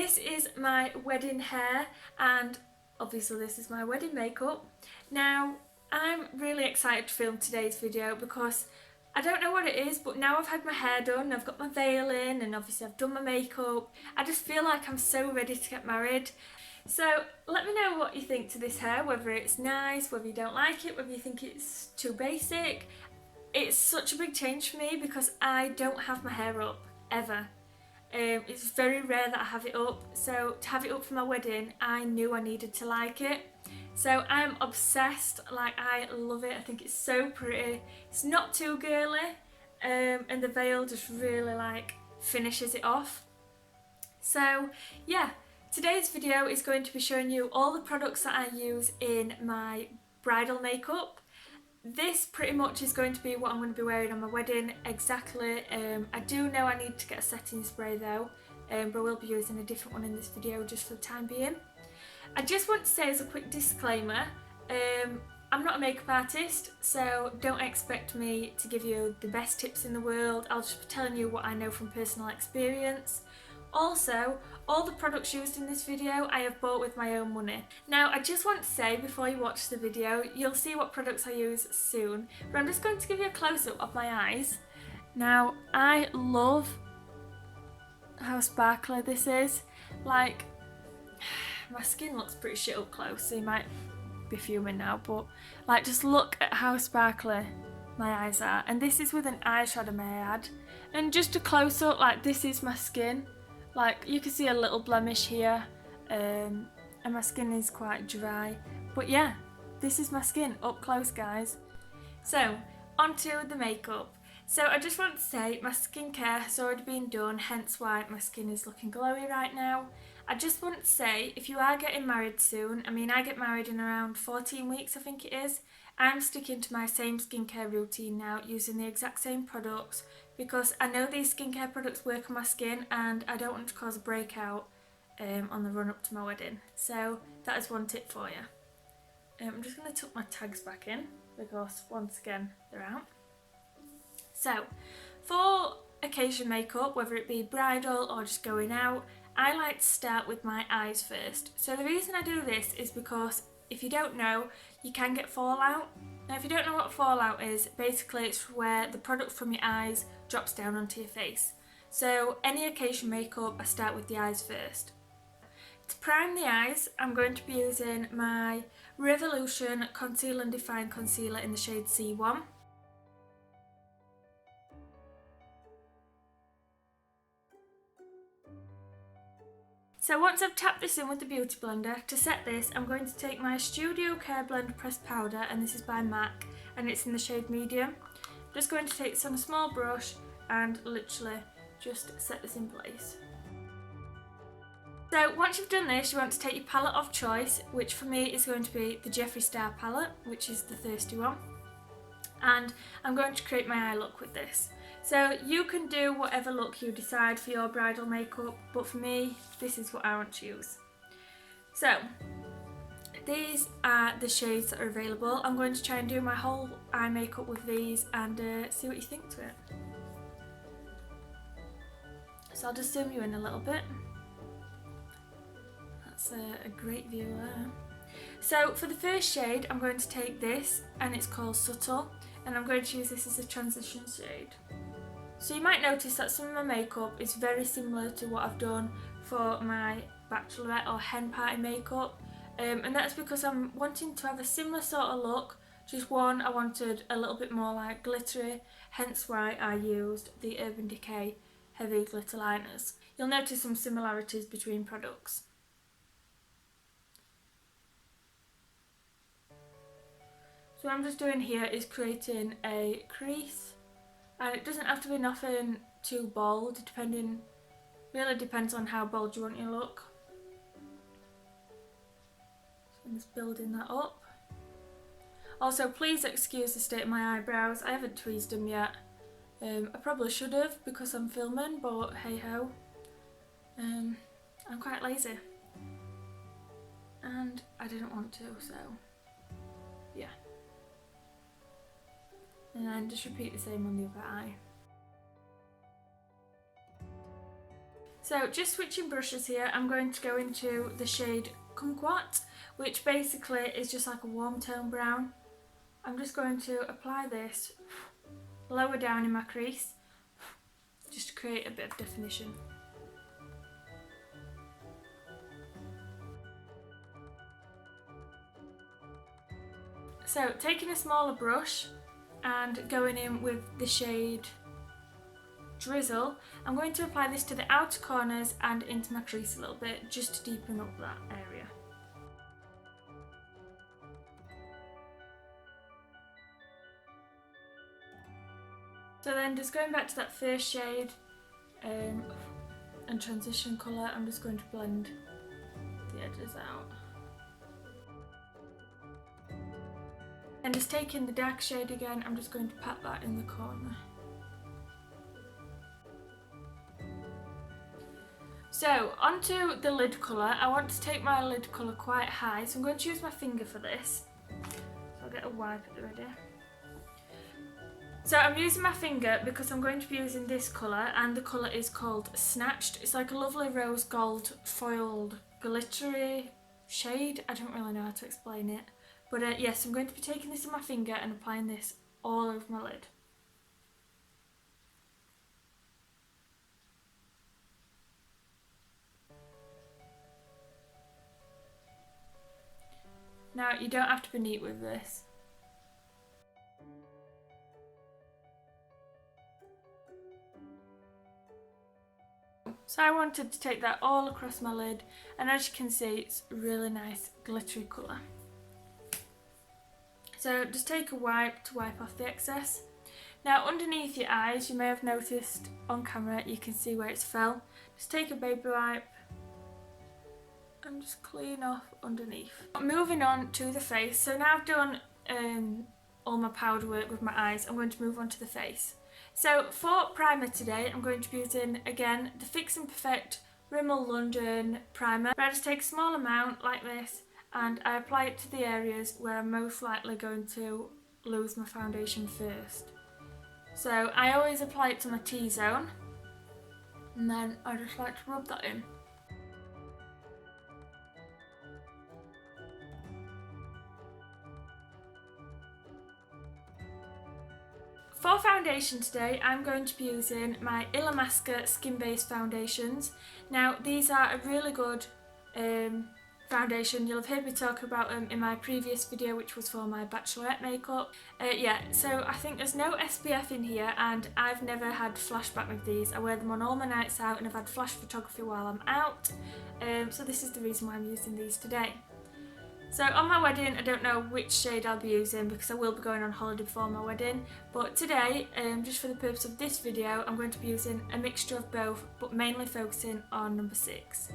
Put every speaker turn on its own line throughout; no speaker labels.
this is my wedding hair, and obviously this is my wedding makeup. Now, I'm really excited to film today's video because I don't know what it is, but now I've had my hair done, I've got my veil in, and obviously I've done my makeup. I just feel like I'm so ready to get married. So let me know what you think to this hair, whether it's nice, whether you don't like it, whether you think it's too basic. It's such a big change for me because I don't have my hair up, ever. It's very rare that I have it up, so to have it up for my wedding, I knew I needed to like it. So I'm obsessed, like I love it, I think it's so pretty. It's not too girly, and the veil just really like finishes it off. So yeah, today's video is going to be showing you all the products that I use in my bridal makeup. This pretty much is going to be what I'm going to be wearing on my wedding, exactly. I do know I need to get a setting spray though, but I will be using a different one in this video just for the time being. I just want to say as a quick disclaimer, I'm not a makeup artist, so don't expect me to give you the best tips in the world. I'll just be telling you what I know from personal experience. Also, all the products used in this video I have bought with my own money. Now, I just want to say before you watch the video, you'll see what products I use soon, but I'm just going to give you a close-up of my eyes. Now, I love how sparkly this is. Like, my skin looks pretty shit up close, so you might be fuming now, but like, just look at how sparkly my eyes are. And this is with an eyeshadow, may I add. And just a close-up, like, this is my skin. Like, you can see a little blemish here, and my skin is quite dry. But yeah, this is my skin up close, guys. So, onto the makeup. So I just want to say my skincare has already been done, hence why my skin is looking glowy right now. I just want to say, if you are getting married soon, I mean I get married in around 14 weeks I think it is, I'm sticking to my same skincare routine now, using the exact same products, because I know these skincare products work on my skin and I don't want to cause a breakout on the run up to my wedding. So that is one tip for you. I'm just going to tuck my tags back in because once again they're out. So for occasion makeup, whether it be bridal or just going out, I like to start with my eyes first. So the reason I do this is because if you don't know, you can get fallout. Now if you don't know what fallout is, basically it's where the product from your eyes drops down onto your face. So any occasion makeup, I start with the eyes first. To prime the eyes, I'm going to be using my Revolution Conceal and Define Concealer in the shade C1. So once I've tapped this in with the Beauty Blender, to set this I'm going to take my Studio Care Blend Pressed Powder, and this is by MAC and it's in the shade Medium. I'm just going to take this on a small brush and literally just set this in place. So once you've done this, you want to take your palette of choice, which for me is going to be the Jeffree Star palette, which is the thirsty one. And I'm going to create my eye look with this. So you can do whatever look you decide for your bridal makeup, but for me, this is what I want to use. So these are the shades that are available. I'm going to try and do my whole eye makeup with these and see what you think to it. So I'll just zoom you in a little bit. That's a great view there. So for the first shade, I'm going to take this, and it's called Subtle, and I'm going to use this as a transition shade. So you might notice that some of my makeup is very similar to what I've done for my bachelorette or hen party makeup, and that's because I'm wanting to have a similar sort of look, just one I wanted a little bit more like glittery, hence why I used the Urban Decay heavy glitter liners. You'll notice some similarities between products. So what I'm just doing here is creating a crease, and it doesn't have to be nothing too bold, really depends on how bold you want your look. So I'm just building that up. Also, please excuse the state of my eyebrows, I haven't tweezed them yet. I probably should have because I'm filming, but hey ho. I'm quite lazy. And I didn't want to, so yeah. And then just repeat the same on the other eye. So just switching brushes here, I'm going to go into the shade Kumquat, which basically is just like a warm tone brown. I'm just going to apply this lower down in my crease, just to create a bit of definition. So taking a smaller brush and going in with the shade Drizzle, I'm going to apply this to the outer corners and into my crease a little bit, just to deepen up that area. So then just going back to that first shade and transition colour, I'm just going to blend the edges out. And just taking the dark shade again, I'm just going to pat that in the corner. So onto the lid colour. I want to take my lid colour quite high, so I'm going to use my finger for this. So I'll get a wipe at the ready. So I'm using my finger because I'm going to be using this colour, and the colour is called Snatched. It's like a lovely rose gold foiled glittery shade. I don't really know how to explain it. But yes, I'm going to be taking this on my finger and applying this all over my lid. Now, you don't have to be neat with this. So I wanted to take that all across my lid, and as you can see, it's a really nice glittery colour. So just take a wipe to wipe off the excess. Now underneath your eyes, you may have noticed on camera, you can see where it's fell. Just take a baby wipe and just clean off underneath. Moving on to the face. So now I've done all my powder work with my eyes, I'm going to move on to the face. So for primer today, I'm going to be using, again, the Fix and Perfect Rimmel London primer. I just take a small amount like this, and I apply it to the areas where I'm most likely going to lose my foundation first. So I always apply it to my T-zone, and then I just like to rub that in. For foundation today, I'm going to be using my Illamasqua skin-based foundations. Now these are a really good foundation. You'll have heard me talk about them in my previous video, which was for my bachelorette makeup. Yeah, so I think there's no SPF in here, and I've never had flashback with these. I wear them on all my nights out, and I've had flash photography while I'm out. So this is the reason why I'm using these today. So on my wedding, I don't know which shade I'll be using because I will be going on holiday before my wedding, but today, just for the purpose of this video, I'm going to be using a mixture of both, but mainly focusing on number 6.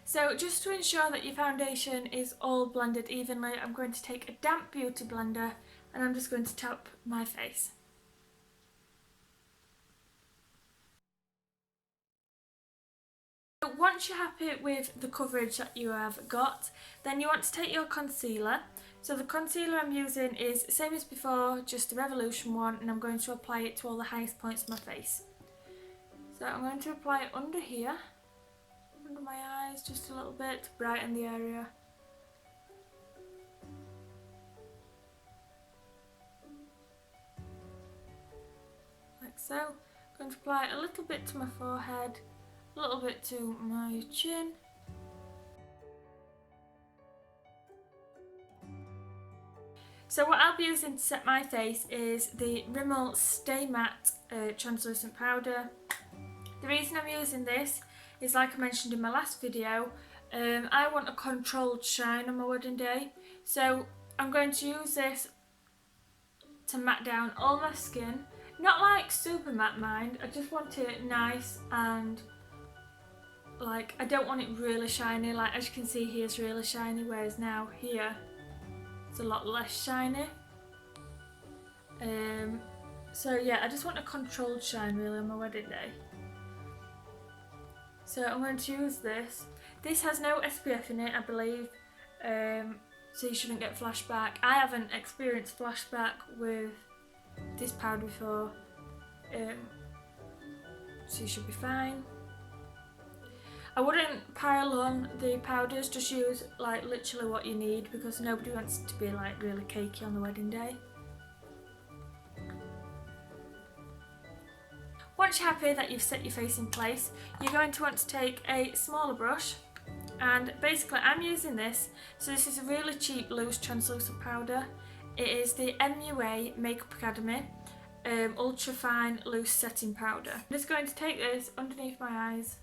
So just to ensure that your foundation is all blended evenly, I'm going to take a damp beauty blender and I'm just going to tap my face. Once you're happy with the coverage that you have got, then you want to take your concealer. So the concealer I'm using is same as before, just the Revolution one, and I'm going to apply it to all the highest points of my face. So I'm going to apply it under here, under my eyes, just a little bit to brighten the area. Like so. I'm going to apply a little bit to my forehead, a little bit to my chin. So what I'll be using to set my face is the Rimmel Stay Matte translucent powder. The reason I'm using this is, like I mentioned in my last video, I want a controlled shine on my wedding day. So I'm going to use this to matte down all my skin. Not like super matte, mind, I just want it nice and like, I don't want it really shiny. Like, as you can see here, it's really shiny, whereas now here it's a lot less shiny. So yeah, I just want a controlled shine really on my wedding day. So I'm going to use this. This has no SPF in it, I believe. so you shouldn't get flashback. I haven't experienced flashback with this powder before, so you should be fine. I wouldn't pile on the powders, just use like literally what you need, because nobody wants to be like really cakey on the wedding day. Once you're happy that you've set your face in place, you're going to want to take a smaller brush, and basically I'm using this. So this is a really cheap loose translucent powder. It is the MUA Makeup Academy ultra fine loose setting powder. I'm just going to take this underneath my eyes,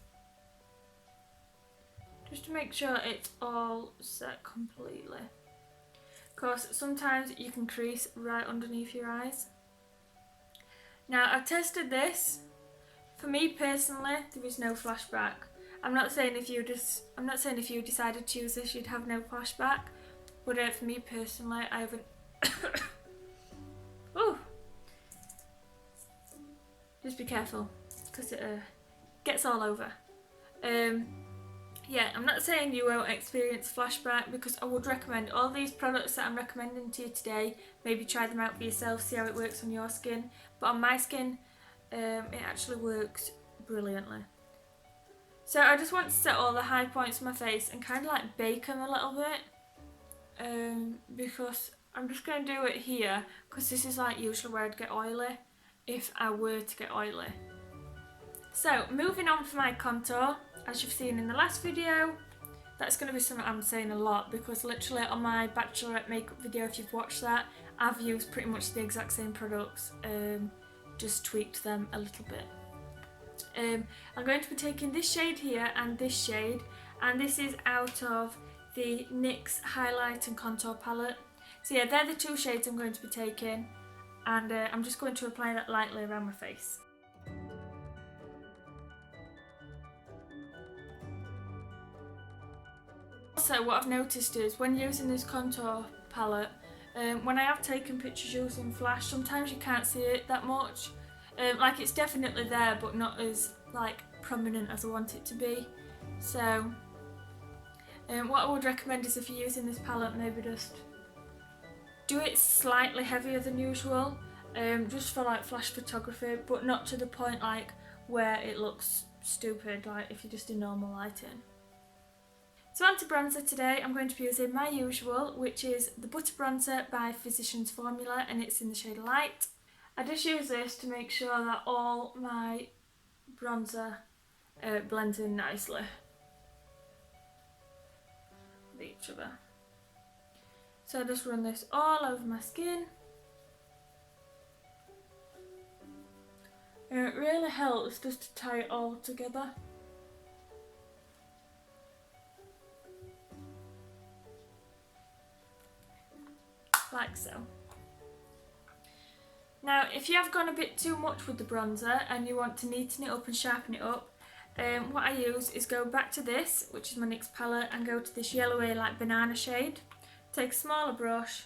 just to make sure it's all set completely, because sometimes you can crease right underneath your eyes. Now I've tested this. For me personally, there is no flashback. I'm not saying if you decided to use this you'd have no flashback, but for me personally, I haven't. Ooh. Just be careful, because it gets all over. Yeah, I'm not saying you won't experience flashback, because I would recommend all these products that I'm recommending to you today. Maybe try them out for yourself, see how it works on your skin. But on my skin, it actually works brilliantly. So I just want to set all the high points of my face and kind of like bake them a little bit, because I'm just going to do it here, because this is like usually where I'd get oily if I were to get oily. So moving on for my contour, as you've seen in the last video, that's going to be something I'm saying a lot, because literally on my bachelorette makeup video, if you've watched that, I've used pretty much the exact same products, just tweaked them a little bit. I'm going to be taking this shade here and this shade, and this is out of the NYX Highlight and Contour Palette. So yeah, they're the two shades I'm going to be taking, and I'm just going to apply that lightly around my face. Also, what I've noticed is when using this contour palette, when I have taken pictures using flash, sometimes you can't see it that much. Like it's definitely there, but not as like prominent as I want it to be. So what I would recommend is if you're using this palette, maybe just do it slightly heavier than usual, just for like flash photography, but not to the point like where it looks stupid, like if you're just in normal lighting. So on to bronzer today, I'm going to be using my usual, which is the Butter Bronzer by Physicians Formula, and it's in the shade Light. I just use this to make sure that all my bronzer blends in nicely with each other. So I just run this all over my skin. And it really helps just to tie it all together. Like so. Now, if you have gone a bit too much with the bronzer and you want to neaten it up and sharpen it up, what I use is go back to this, which is my NYX palette, and go to this yellowy like banana shade. Take a smaller brush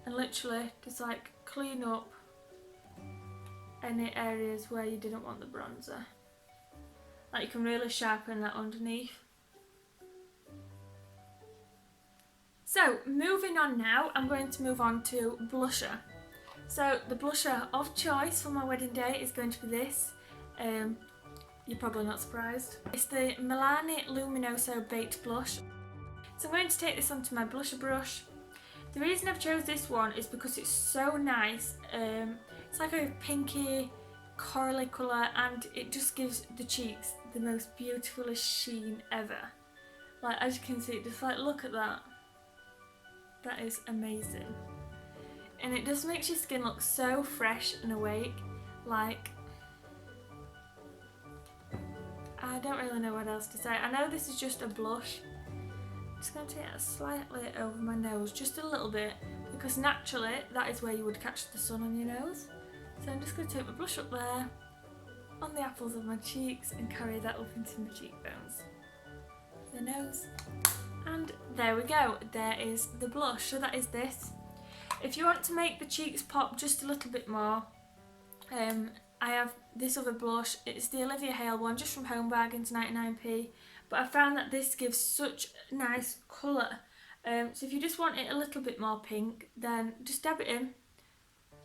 and literally just like clean up any areas where you didn't want the bronzer. Like you can really sharpen that underneath. So moving on now, I'm going to move on to blusher. So the blusher of choice for my wedding day is going to be this. You're probably not surprised. It's the Milani Luminoso Baked Blush. So I'm going to take this onto my blusher brush. The reason I've chose this one is because it's so nice. It's like a pinky corally colour, and it just gives the cheeks the most beautifulest sheen ever. Like as you can see, just like look at that. That is amazing. And it just makes your skin look so fresh and awake. Like, I don't really know what else to say. I know this is just a blush. I'm just going to take it slightly over my nose, just a little bit, because naturally that is where you would catch the sun on your nose. So I'm just going to take my blush up there, on the apples of my cheeks, and carry that up into my cheekbones. The nose. And there we go, there is the blush. So that is this. If you want to make the cheeks pop just a little bit more, I have this other blush. It's the Olivia Hale one, just from Home Bargains, 99p. But I found that this gives such nice colour So if you just want it a little bit more pink, then just dab it in,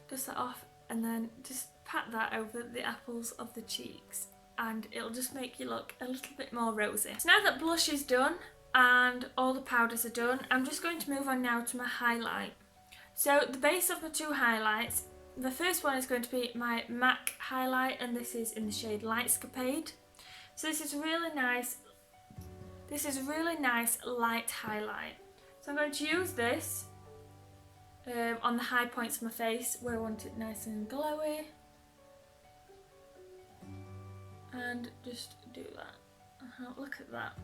dust that off, and then just pat that over the apples of the cheeks, and it'll just make you look a little bit more rosy. So now that blush is done and all the powders are done, I'm just going to move on now to my highlight. So the base of my two highlights, the first one is going to be my MAC highlight, and this is in the shade Lightscapade. So this is really nice light highlight. So I'm going to use this on the high points of my face where I want it nice and glowy, and just do that. Look at that.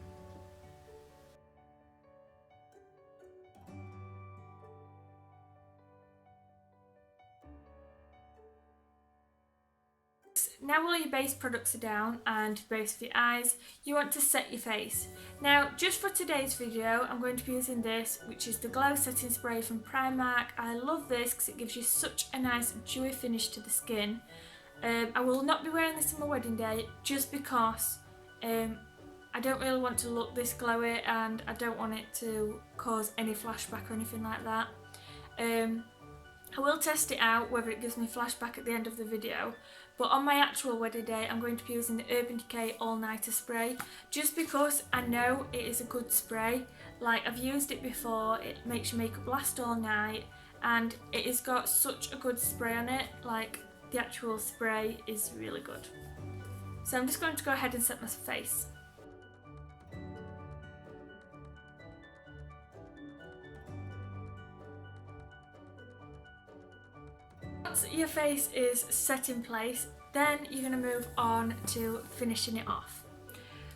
Now all your base products are down and base of your eyes, you want to set your face. Now just for today's video I'm going to be using this, which is the Glow Setting Spray from Primark. I love this because it gives you such a nice dewy finish to the skin. I will not be wearing this on my wedding day just because I don't really want to look this glowy, and I don't want it to cause any flashback or anything like that. I will test it out whether it gives me flashback at the end of the video, but on my actual wedding day I'm going to be using the Urban Decay All Nighter Spray just because I know it is a good spray. Like, I've used it before, it makes your makeup last all night, and it has got such a good spray on it. Like, the actual spray is really good. So I'm just going to go ahead and set my face. Once your face is set in place, then you're going to move on to finishing it off.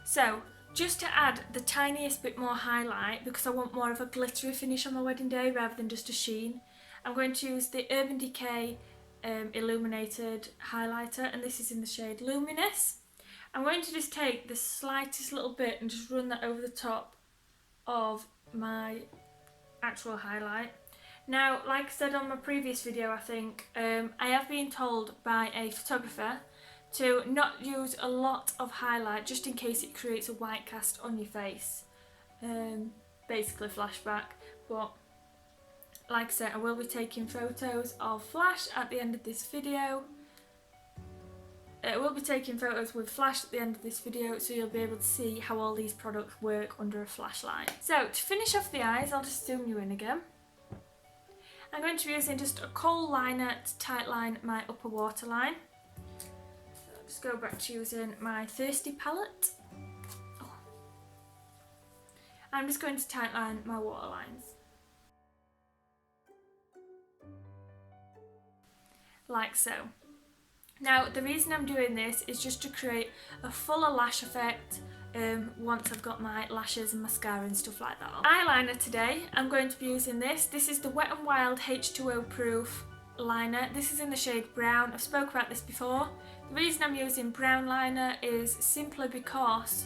So just to add the tiniest bit more highlight, because I want more of a glittery finish on my wedding day rather than just a sheen, I'm going to use the Urban Decay Illuminated Highlighter, and this is in the shade Luminous. I'm going to just take the slightest little bit and just run that over the top of my actual highlight. Now, like I said on my previous video, I think, I have been told by a photographer to not use a lot of highlight just in case it creates a white cast on your face. Basically flashback, but like I said, I will be taking photos of flash at the end of this video. I will be taking photos with flash at the end of this video, so you'll be able to see how all these products work under a flashlight. So to finish off the eyes, I'll just zoom you in again. I'm going to be using just a kohl liner to tightline my upper waterline. So I'll just go back to using my Thirsty palette. I'm just going to tightline my waterlines. Like so. Now the reason I'm doing this is just to create a fuller lash effect once I've got my lashes and mascara and stuff like that on. Eyeliner today, I'm going to be using this. This is the Wet n Wild H2O Proof liner. This is in the shade Brown. I've spoke about this before. The reason I'm using brown liner is simply because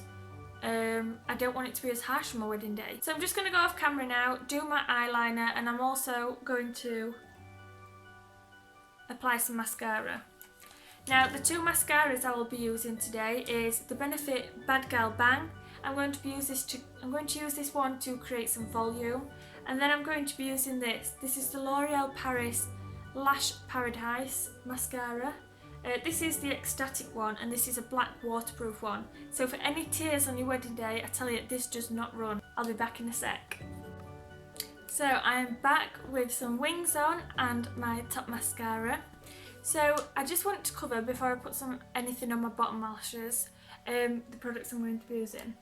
I don't want it to be as harsh on my wedding day. So I'm just going to go off camera now, do my eyeliner, and I'm also going to apply some mascara. Now the two mascaras I will be using today is the Benefit Bad Girl Bang. I'm going to use this one to create some volume, and then I'm going to be using this. This is the L'Oreal Paris Lash Paradise mascara. This is the Ecstatic one, and this is a black waterproof one. So for any tears on your wedding day, I tell you, this does not run. I'll be back in a sec. So I am back with some wings on and my top mascara. So I just want to cover, before I put anything on my bottom lashes, the products I'm going to be using.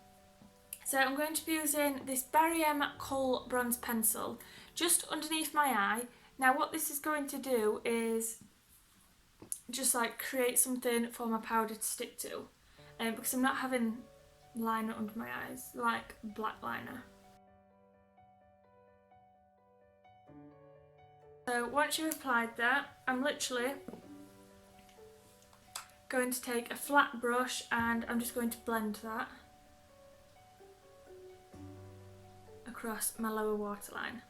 So I'm going to be using this Barry M Kohl Bronze Pencil just underneath my eye. Now what this is going to do is just like create something for my powder to stick to, because I'm not having liner under my eyes, like black liner. So once you've applied that, I'm literally going to take a flat brush and I'm just going to blend that across my lower waterline.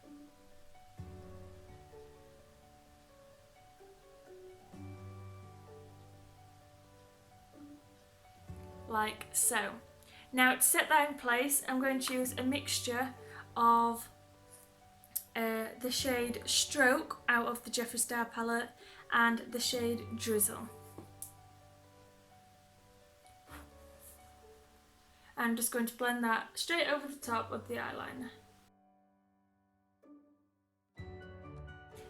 Like so. Now to set that in place, I'm going to use a mixture of the shade Stroke out of the Jeffree Star palette and the shade Drizzle. I'm just going to blend that straight over the top of the eyeliner.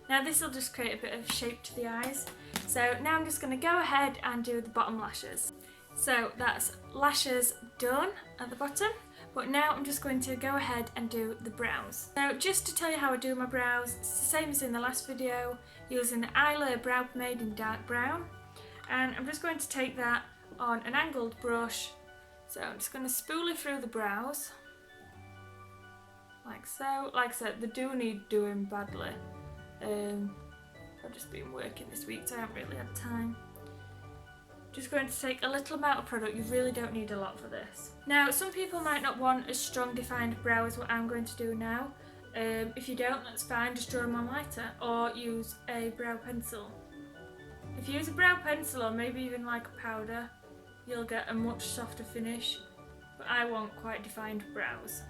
Now this will just create a bit of shape to the eyes. So now I'm just going to go ahead and do the bottom lashes. So that's lashes done at the bottom, but now I'm just going to go ahead and do the brows. Now just to tell you how I do my brows, it's the same as in the last video, using the Eyelure Brow Pomade in dark brown. And I'm just going to take that on an angled brush. So I'm just going to spool it through the brows, like so. Like I said, they do need doing badly. I've just been working this week, so I haven't really had time. Just going to take a little amount of product, you really don't need a lot for this. Now, some people might not want as strong defined brow as what I'm going to do now. If you don't, that's fine, just draw them on lighter, or use a brow pencil. If you use a brow pencil, or maybe even like a powder, you'll get a much softer finish, but I want quite defined brows.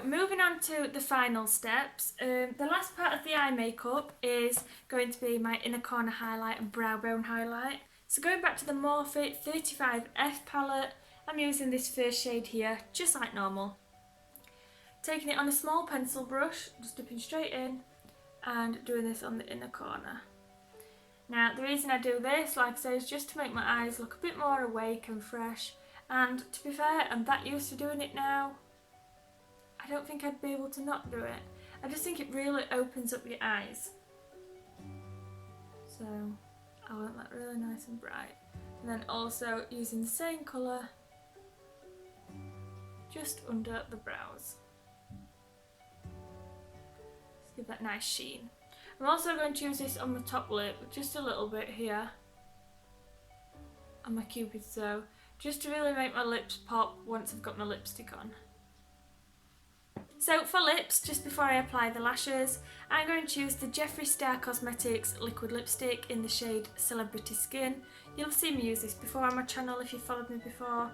Moving on to the final steps, the last part of the eye makeup is going to be my inner corner highlight and brow bone highlight. So going back to the Morphe 35F palette, I'm using this first shade here, just like normal. Taking it on a small pencil brush, just dipping straight in and doing this on the inner corner. Now the reason I do this, like I say, is just to make my eyes look a bit more awake and fresh, and to be fair, I'm that used to doing it now, I don't think I'd be able to not do it. I just think it really opens up your eyes. So I want that really nice and bright. And then also using the same colour just under the brows. Just give that nice sheen. I'm also going to use this on my top lip, just a little bit here. On my cupid's toe, just to really make my lips pop once I've got my lipstick on. So for lips, just before I apply the lashes, I'm going to use the Jeffree Star Cosmetics liquid lipstick in the shade Celebrity Skin. You'll have seen me use this before on my channel if you've followed me before.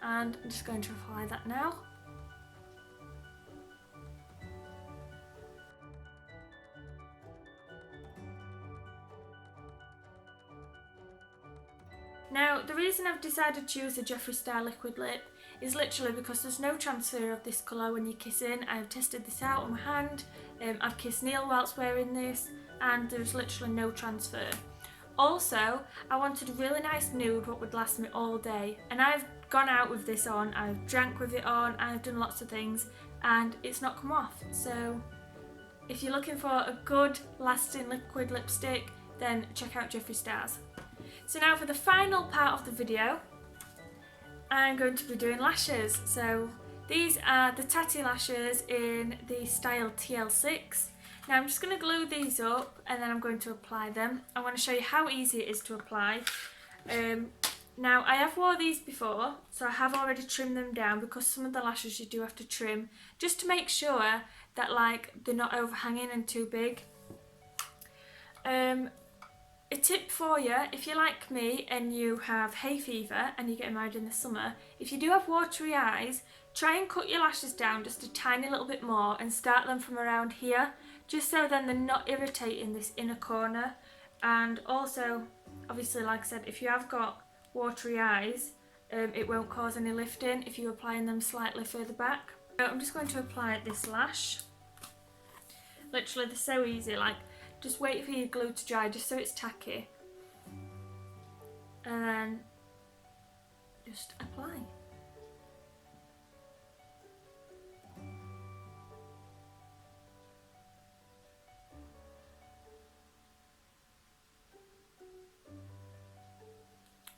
And I'm just going to apply that now. Now, the reason I've decided to use the Jeffree Star liquid lip is literally because there's no transfer of this colour when you're kissing. I've tested this out on my hand, I've kissed Neil whilst wearing this, and there's literally no transfer. Also, I wanted a really nice nude what would last me all day, and I've gone out with this on, I've drank with it on, I've done lots of things, and it's not come off. So if you're looking for a good lasting liquid lipstick, then check out Jeffree Star's. So now for the final part of the video, I'm going to be doing lashes. So these are the Tatty lashes in the style TL6. Now I'm just going to glue these up and then I'm going to apply them. I want to show you how easy it is to apply. Now I have wore these before, so I have already trimmed them down because some of the lashes you do have to trim just to make sure that like they're not overhanging and too big. A tip for you, if you're like me and you have hay fever and you're getting married in the summer, if you do have watery eyes, try and cut your lashes down just a tiny little bit more and start them from around here, just so then they're not irritating this inner corner. And also, obviously, like I said, if you have got watery eyes, it won't cause any lifting if you're applying them slightly further back. So I'm just going to apply this lash. Literally, they're so easy, like, just wait for your glue to dry just so it's tacky. And then just apply.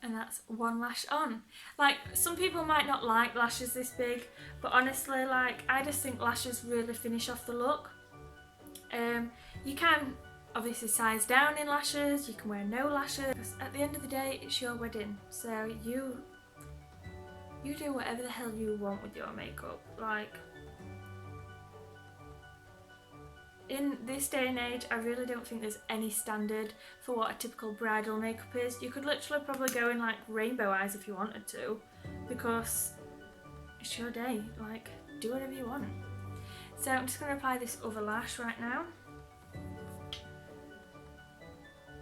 And that's one lash on. Like, some people might not like lashes this big, but honestly, like, I just think lashes really finish off the look. You can obviously size down in lashes, you can wear no lashes. At the end of the day, it's your wedding, so you do whatever the hell you want with your makeup. Like, in this day and age, I really don't think there's any standard for what a typical bridal makeup is. You could literally probably go in like rainbow eyes if you wanted to, because it's your day, like do whatever you want. So I'm just going to apply this other lash right now.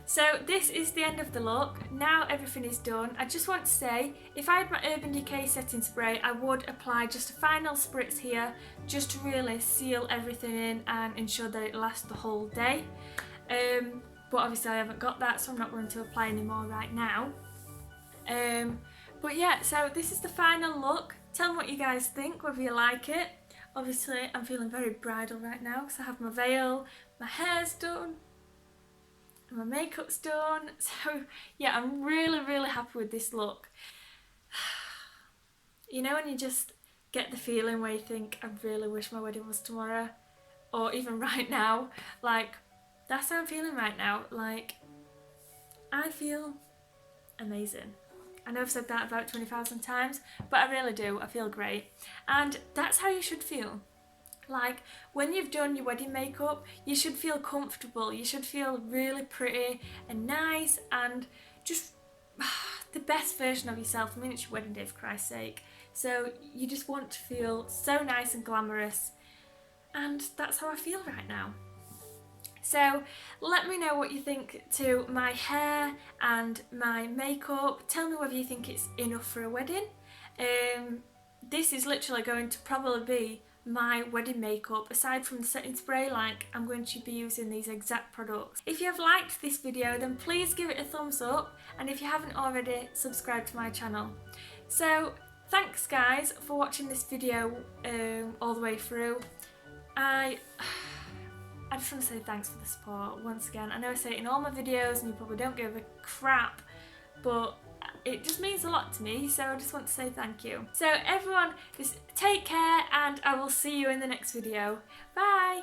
So this is the end of the look. Now everything is done. I just want to say, if I had my Urban Decay setting spray, I would apply just a final spritz here, just to really seal everything in and ensure that it lasts the whole day. But obviously I haven't got that, so I'm not going to apply any more right now. But yeah, so this is the final look. Tell me what you guys think, whether you like it. Obviously I'm feeling very bridal right now because I have my veil, my hair's done, my makeup's done. So yeah, I'm really happy with this look. You know when you just get the feeling where you think, I really wish my wedding was tomorrow, or even right now, like that's how I'm feeling right now. Like I feel amazing. I know I've said that about 20,000 times, but I really do. I feel great, and that's how you should feel. Like when you've done your wedding makeup, you should feel comfortable, you should feel really pretty and nice and just the best version of yourself. I mean, it's your wedding day, for Christ's sake, so you just want to feel so nice and glamorous, and that's how I feel right now. So let me know what you think to my hair and my makeup. Tell me whether you think it's enough for a wedding. This is literally going to probably be my wedding makeup. Aside from the setting spray, like I'm going to be using these exact products. If you have liked this video, then please give it a thumbs up, and if you haven't already, subscribe to my channel. So thanks guys for watching this video all the way through. I just want to say thanks for the support once again. I know I say it in all my videos and you probably don't give a crap, but it just means a lot to me, so I just want to say thank you. So everyone, just take care, and I will see you in the next video. Bye!